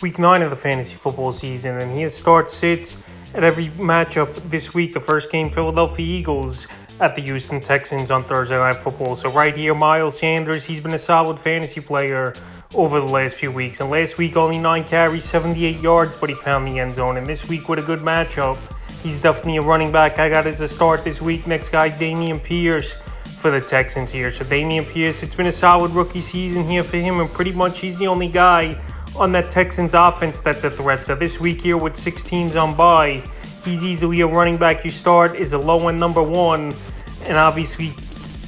week 9 of the fantasy football season, and he sits at every matchup this week. The first game, Philadelphia Eagles at the Houston Texans on Thursday Night Football. So right here, Miles Sanders, he's been a solid fantasy player over the last few weeks. And last week, only 9 carries, 78 yards, but he found the end zone. And this week, with a good matchup, he's definitely a running back I got as a start this week. Next guy, Dameon Pierce for the Texans here. So Dameon Pierce, it's been a solid rookie season here for him, and pretty much he's the only guy on that Texans offense that's a threat. So this week here with 6 teams on bye, he's easily a running back you start, is a low-end number 1, and obviously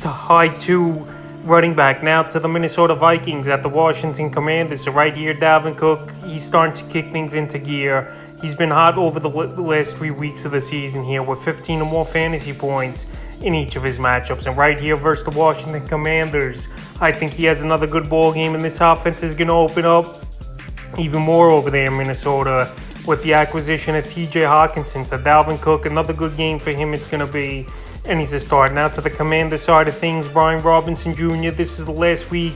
to high 2 running back. Now to the Minnesota Vikings at the Washington Commanders. So right here, Dalvin Cook, he's starting to kick things into gear. He's been hot over the last 3 weeks of the season here with 15 or more fantasy points in each of his matchups. And right here versus the Washington Commanders, I think he has another good ball game, and this offense is going to open up even more over there in Minnesota with the acquisition of TJ Hawkinson. So Dalvin Cook, another good game for him it's going to be, and he's a start. Now to the Commander side of things, Brian Robinson Jr., this is the last week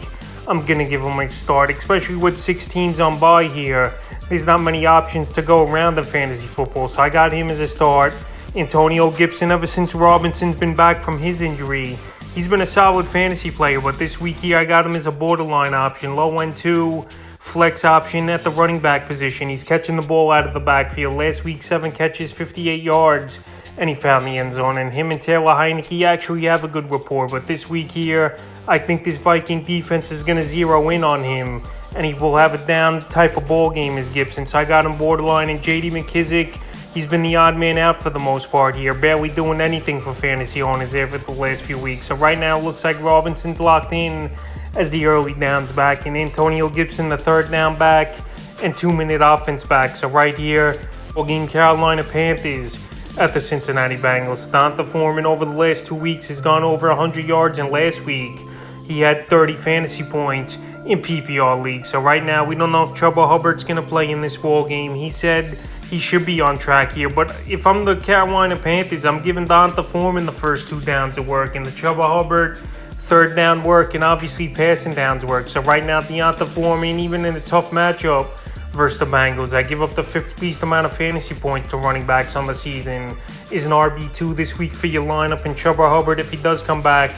I'm going to give him a start, especially with 6 teams on bye here. There's not many options to go around in fantasy football, so I got him as a start. Antonio Gibson, ever since Robinson's been back from his injury, he's been a solid fantasy player, but this week here I got him as a borderline option, low-end 2, flex option at the running back position. He's catching the ball out of the backfield. Last week, 7 catches, 58 yards, and he found the end zone. And him and Taylor Heineke actually have a good rapport. But this week here, I think this Viking defense is going to zero in on him, and he will have a down type of ball game as Gibson. So I got him borderline. And J.D. McKissick, he's been the odd man out for the most part here, barely doing anything for fantasy owners there for the last few weeks. So right now, it looks like Robinson's locked in as the early downs back, and Antonio Gibson, the third down back and 2-minute offense back. So right here, we'll game Carolina Panthers at the Cincinnati Bengals. Donta Foreman over the last 2 weeks has gone over 100 yards, and last week he had 30 fantasy points in PPR league. So right now, we don't know if Chuba Hubbard's going to play in this ball game. He said he should be on track here, but if I'm the Carolina Panthers, I'm giving Donta Foreman the first 2 downs of work, and the Chuba Hubbard third down work, and obviously passing downs work. So right now, Donta Foreman, even in a tough matchup versus the Bengals, I give up the 5th least amount of fantasy points to running backs on the season, is an RB2 this week for your lineup. And Chuba Hubbard, if he does come back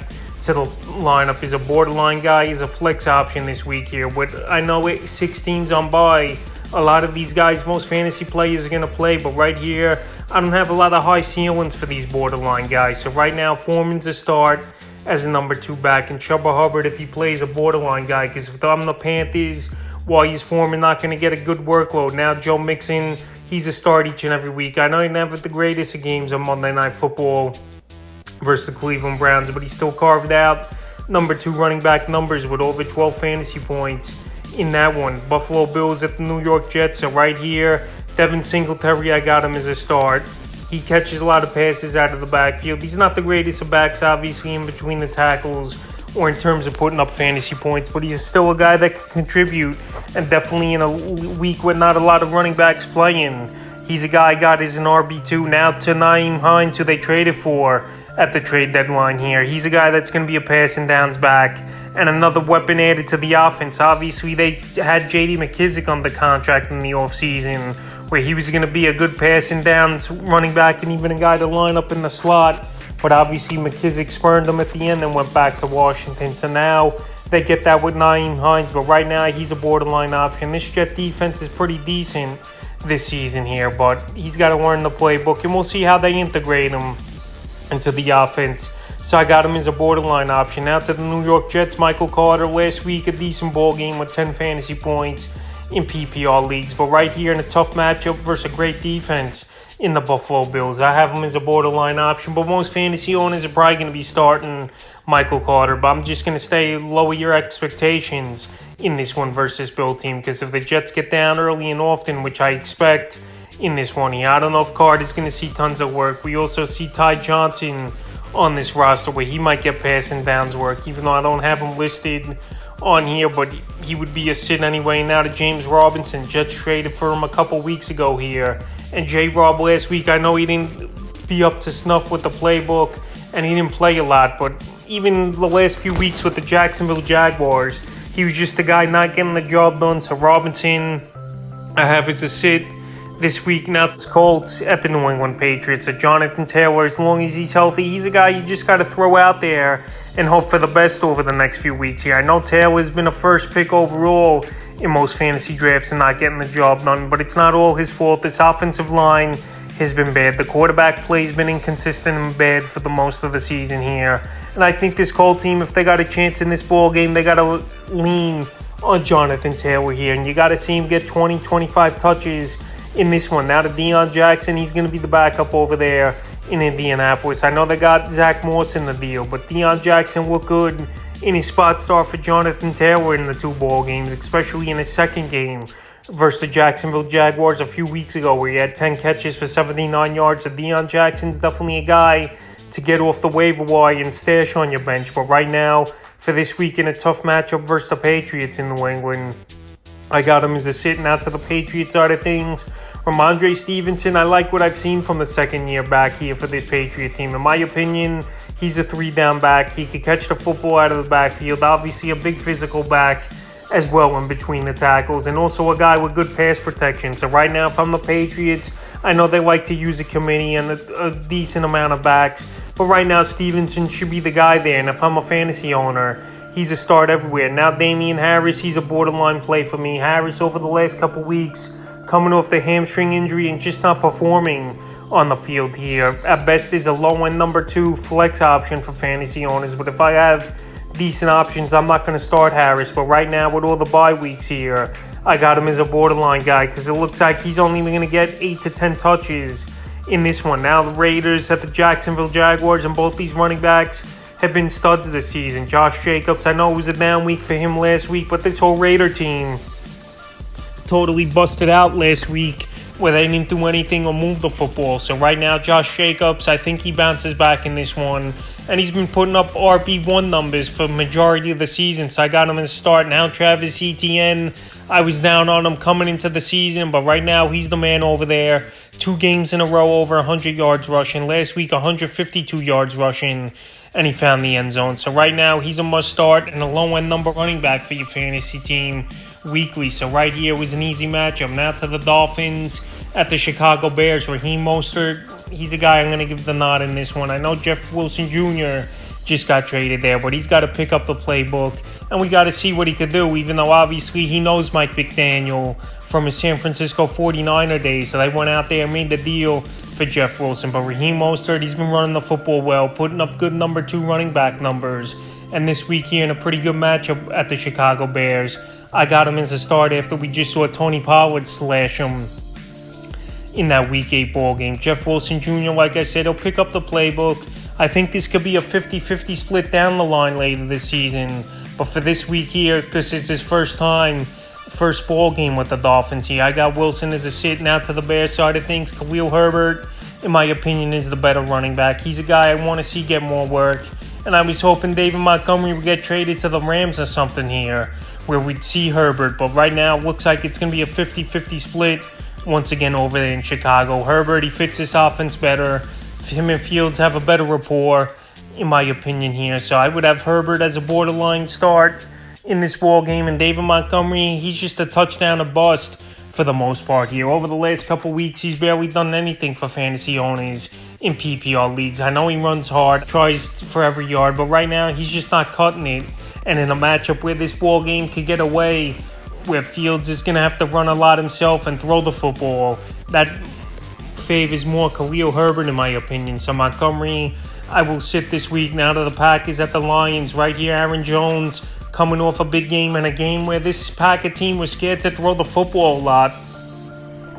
to the lineup, is a borderline guy, is a flex option this week here. But I know 6 teams on bye, a lot of these guys, most fantasy players are going to play, but right here, I don't have a lot of high ceilings for these borderline guys. So right now, Foreman's a start as a number 2 back, and Chuba Hubbard, if he plays, a borderline guy, because if I'm the Panthers, while he's Foreman not going to get a good workload. Now Joe Mixon, he's a start each and every week. I know he never the greatest of games on Monday Night Football versus the Cleveland Browns, but he still carved out number 2 running back numbers with over 12 fantasy points in that one. Buffalo Bills at the New York Jets. So right here, Devin Singletary, I got him as a start. He catches a lot of passes out of the backfield. He's not the greatest of backs, obviously, in between the tackles or in terms of putting up fantasy points, but he's still a guy that can contribute, and definitely in a week with not a lot of running backs playing, he's a guy I got as an RB2. Now to Nyheim Hines, who they traded for at the trade deadline here. He's a guy that's going to be a passing downs back and another weapon added to the offense. Obviously, they had J.D. McKissick on the contract in the offseason, where he was going to be a good passing downs running back and even a guy to line up in the slot. But obviously, McKissick spurned him at the end and went back to Washington. So now they get that with Nyheim Hines. But right now, he's a borderline option. This Jet defense is pretty decent this season here, but he's got to learn the playbook, and we'll see how they integrate him into the offense. So I got him as a borderline option. Now to the New York Jets, Michael Carter. Last week, a decent ball game with 10 fantasy points in PPR leagues. But right here in a tough matchup versus a great defense in the Buffalo Bills, I have him as a borderline option. But most fantasy owners are probably going to be starting Michael Carter. But I'm just going to stay lower your expectations in this one versus Bill team, because if the Jets get down early and often, which I expect in this one here, I don't know if Carter's going to see tons of work. We also see Ty Johnson on this roster where he might get passing downs work, even though I don't have him listed on here, but he would be a sit anyway. Now to James Robinson. Jets traded for him a couple weeks ago here, and J-Rob last week, I know he didn't be up to snuff with the playbook and he didn't play a lot, but even the last few weeks with the Jacksonville Jaguars, he was just a guy not getting the job done. So Robinson I have as a sit this week now the Colts at the New England Patriots. Jonathan Taylor, as long as he's healthy, he's a guy you just got to throw out there and hope for the best over the next few weeks here. I know Taylor's been a first pick overall in most fantasy drafts and not getting the job done, but it's not all his fault. This offensive line has been bad. The quarterback play's been inconsistent and bad for the most of the season here. And I think this Colts team, if they got a chance in this ball game, they got to lean on Jonathan Taylor here. And you got to see him get 20, 25 touches in this one. Now to Deion Jackson, he's going to be the backup over there in Indianapolis. I know they got Zach Moss in the deal, but Deion Jackson looked good in his spot start for Jonathan Taylor in the 2 ball games, especially in his second game versus the Jacksonville Jaguars a few weeks ago where he had 10 catches for 79 yards. So Deion Jackson's definitely a guy to get off the waiver wire and stash on your bench. But right now, for this week in a tough matchup versus the Patriots in New England, I got him as a sit. Now to the Patriots side of things. Ramondre Stevenson, I like what I've seen from the second year back here for this Patriot team. In my opinion, he's a 3-down back. He could catch the football out of the backfield. Obviously a big physical back as well in between the tackles, and also a guy with good pass protection. So right now, if I'm the Patriots, I know they like to use a committee and a decent amount of backs, but right now Stevenson should be the guy there. And if I'm a fantasy owner, he's a start everywhere. Now Damian Harris, he's a borderline play for me. Harris over the last couple weeks coming off the hamstring injury and just not performing on the field here. At best is a low-end number 2 flex option for fantasy owners, but if I have decent options, I'm not going to start Harris. But right now, with all the bye weeks here, I got him as a borderline guy because it looks like he's only going to get 8 to 10 touches in this one. Now the Raiders at the Jacksonville Jaguars, and both these running backs have been studs this season. Josh Jacobs, I know it was a down week for him last week, but this whole Raider team totally busted out last week where they didn't do anything or move the football. So right now, Josh Jacobs, I think he bounces back in this one. And he's been putting up RB1 numbers for the majority of the season. So I got him in the start. Now Travis Etienne, I was down on him coming into the season. But right now, he's the man over there. 2 games in a row over 100 yards rushing. Last week, 152 yards rushing. And he found the end zone. So right now, he's a must start and a low-end number running back for your fantasy team weekly. So right here was an easy matchup. Now to the Dolphins at the Chicago Bears. RAHEEM MOSTERT, he's a guy I'm going to give the nod in this one. I know Jeff Wilson Jr. just got traded there, but he's got to pick up the playbook, and we got to see what he could do, even though obviously he knows Mike McDaniel from his San Francisco 49er days. So they went out there and made the deal for Jeff Wilson. But RAHEEM MOSTERT, he's been running the football well, putting up good number 2 running back numbers. And this week here in a pretty good matchup at the Chicago Bears, I got him as a start after we just saw Tony Pollard slash him in that Week 8 ball game. Jeff Wilson Jr., like I said, he'll pick up the playbook. I think this could be a 50-50 split down the line later this season. But for this week here, because it's his first ball game with the Dolphins here, I got Wilson as a sit. Now to the Bears side of things, Khalil Herbert, in my opinion, is the better running back. He's a guy I want to see get more work. And I was hoping David Montgomery would get traded to the Rams or something here, where we'd see Herbert. But right now, it looks like it's going to be a 50-50 split once again over there in Chicago. Herbert, he fits this offense better. Him and Fields have a better rapport, in my opinion here. So I would have Herbert as a borderline start in this ball game. And David Montgomery, he's just a touchdown or bust for the most part here. Over the last couple weeks, he's barely done anything for fantasy owners in PPR leagues. I know he runs hard, tries for every yard, but right now he's just not cutting it. And in a matchup where this ball game could get away, where Fields is going to have to run a lot himself and throw the football, that favors more Khalil Herbert, in my opinion. So Montgomery, I will sit this week. Now to the Packers at the Lions. Right here, Aaron Jones coming off a big game and a game where this Packer team was scared to throw the football a lot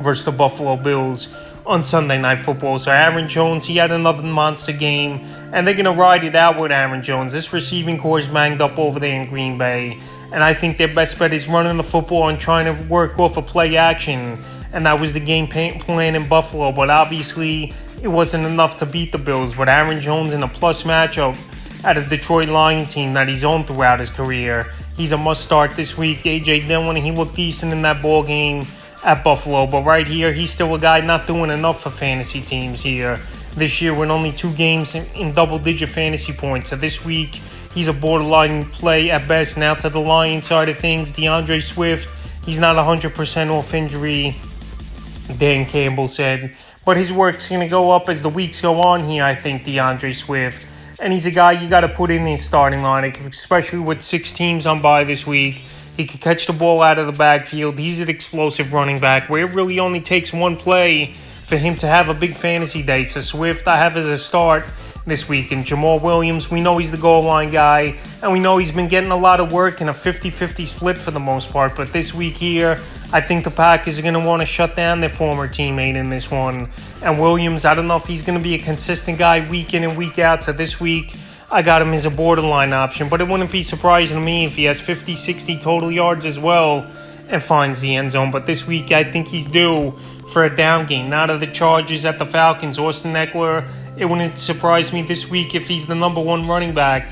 versus the Buffalo Bills on Sunday Night Football. So Aaron Jones, he had another monster game, and they're going to ride it out with Aaron Jones. This receiving core is banged up over there in Green Bay, and I think their best bet is running the football and trying to work off a play action, and that was the game plan in Buffalo. But obviously, it wasn't enough to beat the Bills. But Aaron Jones in a plus matchup at a Detroit Lion team that he's owned throughout his career, he's a must-start this week. A.J. Dillon, he looked decent in that ball game at Buffalo, but right here, he's still a guy not doing enough for fantasy teams here this year with only 2 games in double-digit fantasy points. So this week, he's a borderline play at best. Now to the Lions side of things, DeAndre Swift, He's not 100% off injury, Dan Campbell said. But his work's going to go up as the weeks go on here, I think, DeAndre Swift. And he's a guy you got to put in his starting line, especially with 6 teams on bye this week. He can catch the ball out of the backfield. He's an explosive running back where it really only takes one play for him to have a big fantasy day. So Swift, I have as a start this week. And Jamal Williams, we know he's the goal line guy. And we know he's been getting a lot of work in a 50-50 split for the most part. But this week here, I think the Packers are going to want to shut down their former teammate in this one. And Williams, I don't know if he's going to be a consistent guy week in and week out. So this week, I got him as a borderline option. But it wouldn't be surprising to me if he has 50, 60 total yards as well and finds the end zone. But this week, I think he's due for a down game. Now to the Chargers at the Falcons. Austin Eckler, it wouldn't surprise me this week if he's the number 1 running back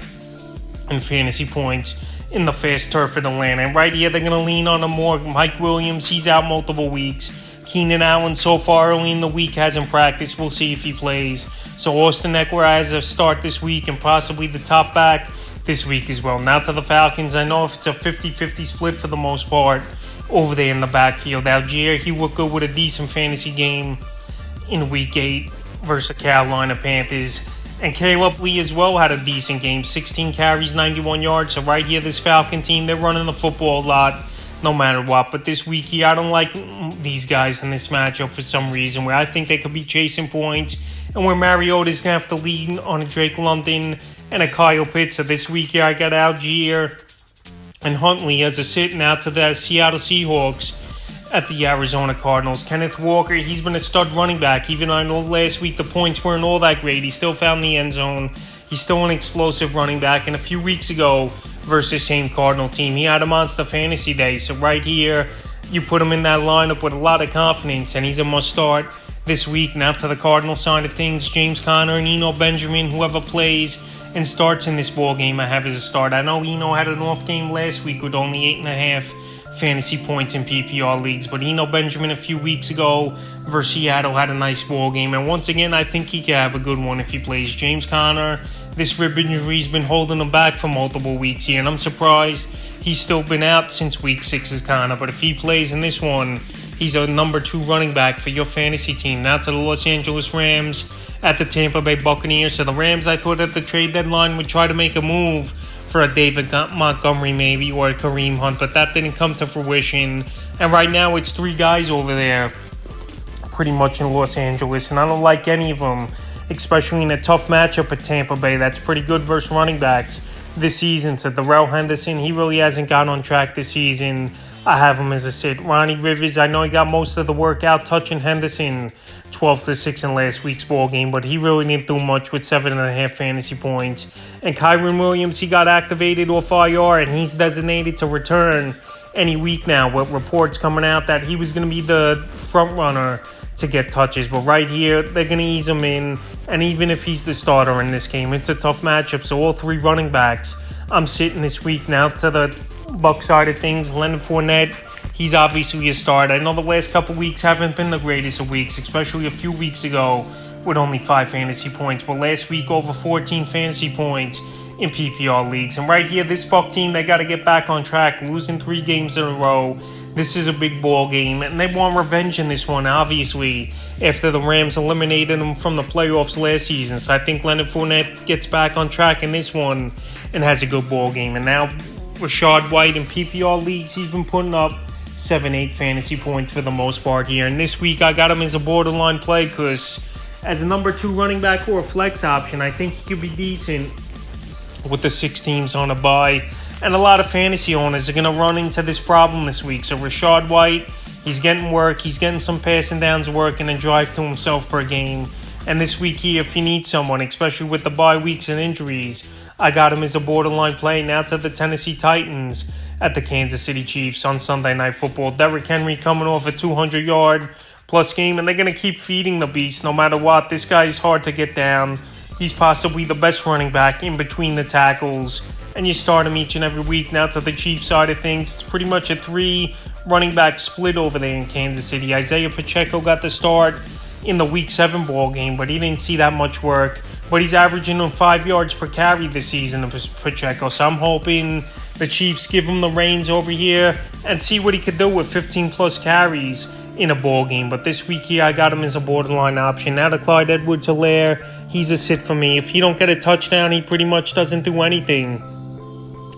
in fantasy points in the fast turf of the land. And right here, they're going to lean on him more. Mike Williams, he's out multiple weeks. Keenan Allen, so far early in the week, hasn't practiced. We'll see if he plays. So Austin Eckler has a start this week and possibly the top back this week as well. Now to the Falcons. I know if it's a 50-50 split for the most part over there in the backfield. Algier, he looked good with a decent fantasy game in Week 8 versus the Carolina Panthers. And Caleb Lee as well had a decent game. 16 carries, 91 yards. So right here, this Falcon team, they're running the football a lot no matter what. But this week here, I don't like these guys in this matchup for some reason, where I think they could be chasing points and where Mariota's going to have to lean on a Drake London and a Kyle Pitts. So this week here, I got Algier and Huntley as a sitting out to the Seattle Seahawks at the Arizona Cardinals. Kenneth Walker, he's been a stud running back. Even though I know last week the points weren't all that great, he still found the end zone. He's still an explosive running back. And a few weeks ago versus the same Cardinal team, he had a monster fantasy day. So right here, you put him in that lineup with a lot of confidence, and he's a must-start this week. Now to the Cardinal side of things, James Conner and Eno Benjamin, whoever plays and starts in this ball game, I have as a start. I know Eno had an off game last week with only 8.5 fantasy points in PPR leagues, but Eno Benjamin a few weeks ago versus Seattle had a nice ball game, and once again I think he can have a good one if he plays. James Conner, this rib injury's been holding him back for multiple weeks here, and I'm surprised he's still been out since week 6 as Conner, but if he plays in this one, he's a number 2 running back for your fantasy team. Now to the Los Angeles Rams at the Tampa Bay Buccaneers. So the Rams, I thought at the trade deadline would try to make a move for a David Montgomery maybe or a Kareem Hunt, but that didn't come to fruition. And right now it's 3 guys over there pretty much in Los Angeles, and I don't like any of them, especially in a tough matchup at Tampa Bay that's pretty good versus running backs this season. So Darrell Henderson, he really hasn't got on track this season. I have him as a sit. Ronnie Rivers, I know he got most of the work out touching Henderson 12-6 in last week's ball game, but he really didn't do much with 7.5 fantasy points. And Kyron Williams, he got activated off IR, and he's designated to return any week now, with reports coming out that he was going to be the front runner to get touches. But right here, they're going to ease him in, and even if he's the starter in this game, it's a tough matchup. So all 3 running backs I'm sitting this week. Now to the Buck side of things, Leonard Fournette, he's obviously a start. I know the last couple weeks haven't been the greatest of weeks, especially a few weeks ago with only 5 fantasy points. But last week, over 14 fantasy points in PPR leagues. And right here, this Buck team, they got to get back on track, losing 3 games in a row. This is a big ball game, and they want revenge in this one, obviously, after the Rams eliminated them from the playoffs last season. So I think Leonard Fournette gets back on track in this one and has a good ball game. And now Rachaad White in PPR leagues, he's been putting up 7-8 fantasy points for the most part here. And this week, I got him as a borderline play because as a number 2 running back or a flex option, I think he could be decent with the 6 teams on a bye. And a lot of fantasy owners are going to run into this problem this week. So Rachaad White, he's getting work. He's getting some passing downs work and a drive to himself per game. And this week here, if you need someone, especially with the bye weeks and injuries, I got him as a borderline play. Now to the Tennessee Titans at the Kansas City Chiefs on Sunday Night Football. Derrick Henry coming off a 200-yard plus game, and they're going to keep feeding the beast no matter what. This guy is hard to get down. He's possibly the best running back in between the tackles, and you start him each and every week. Now to the Chiefs side of things, it's pretty much a 3 running back split over there in Kansas City. Isaiah Pacheco got the start in the Week 7 ball game, but he didn't see that much work. But he's averaging on 5 yards per carry this season, Pacheco. So I'm hoping the Chiefs give him the reins over here and see what he could do with 15 plus carries in a ball game. But this week here, I got him as a borderline option. Now to Clyde Edwards-Helaire, he's a sit for me. If he don't get a touchdown, he pretty much doesn't do anything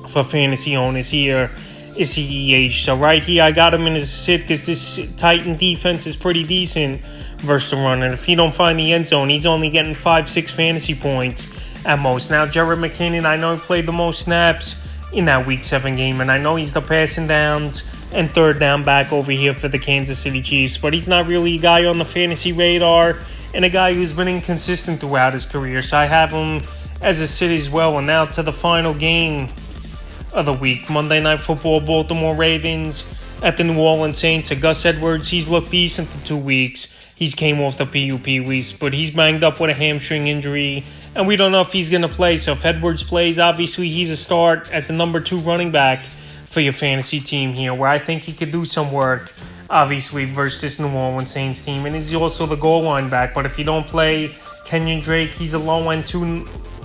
for fantasy owners here. Is CEH. So right here, I got him in as a sit because this Titan defense is pretty decent versus the run. And if he don't find the end zone, he's only getting 5-6 fantasy points at most. Now, Jared McKinnon, I know he played the most snaps in that Week 7 game, and I know he's the passing downs and third down back over here for the Kansas City Chiefs, but he's not really a guy on the fantasy radar and a guy who's been inconsistent throughout his career. So I have him as a sit as well. And now to the final game of the week. Monday Night Football, Baltimore Ravens at the New Orleans Saints. Gus Edwards, he's looked decent for 2 weeks. He's came off the PUP list, but he's banged up with a hamstring injury, and we don't know if he's going to play. So if Edwards plays, obviously he's a start as the number 2 running back for your fantasy team here, where I think he could do some work, obviously, versus this New Orleans Saints team. And he's also the goal line back. But if you don't play Kenyon Drake, he's a low-end 2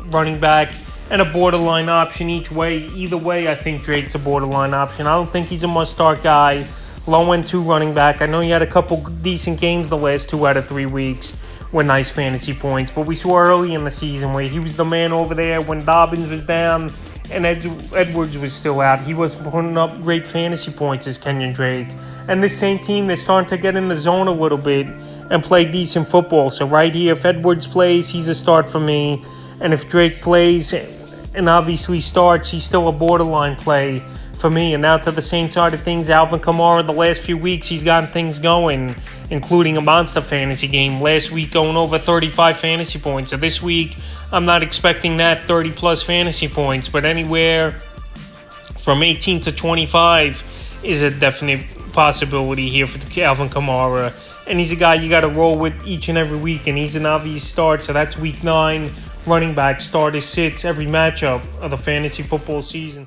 running back and a borderline option each way. Either way, I think Drake's a borderline option. I don't think he's a must-start guy. Low-end 2 running back. I know he had a couple decent games the last 2 out of 3 weeks with nice fantasy points, but we saw early in the season where he was the man over there when Dobbins was down and Edwards was still out. He wasn't putting up great fantasy points as Kenyon Drake. And this same team, they're starting to get in the zone a little bit and play decent football. So right here, if Edwards plays, he's a start for me. And if Drake plays and obviously starts, he's still a borderline play for me. And now to the same side of things, Alvin Kamara, the last few weeks, he's gotten things going, including a monster fantasy game. Last week going over 35 fantasy points. So this week, I'm not expecting that 30-plus fantasy points, but anywhere from 18 to 25 is a definite possibility here for Alvin Kamara. And he's a guy you got to roll with each and every week, and he's an obvious start. So that's Week 9 running back starter sits every matchup of the fantasy football season.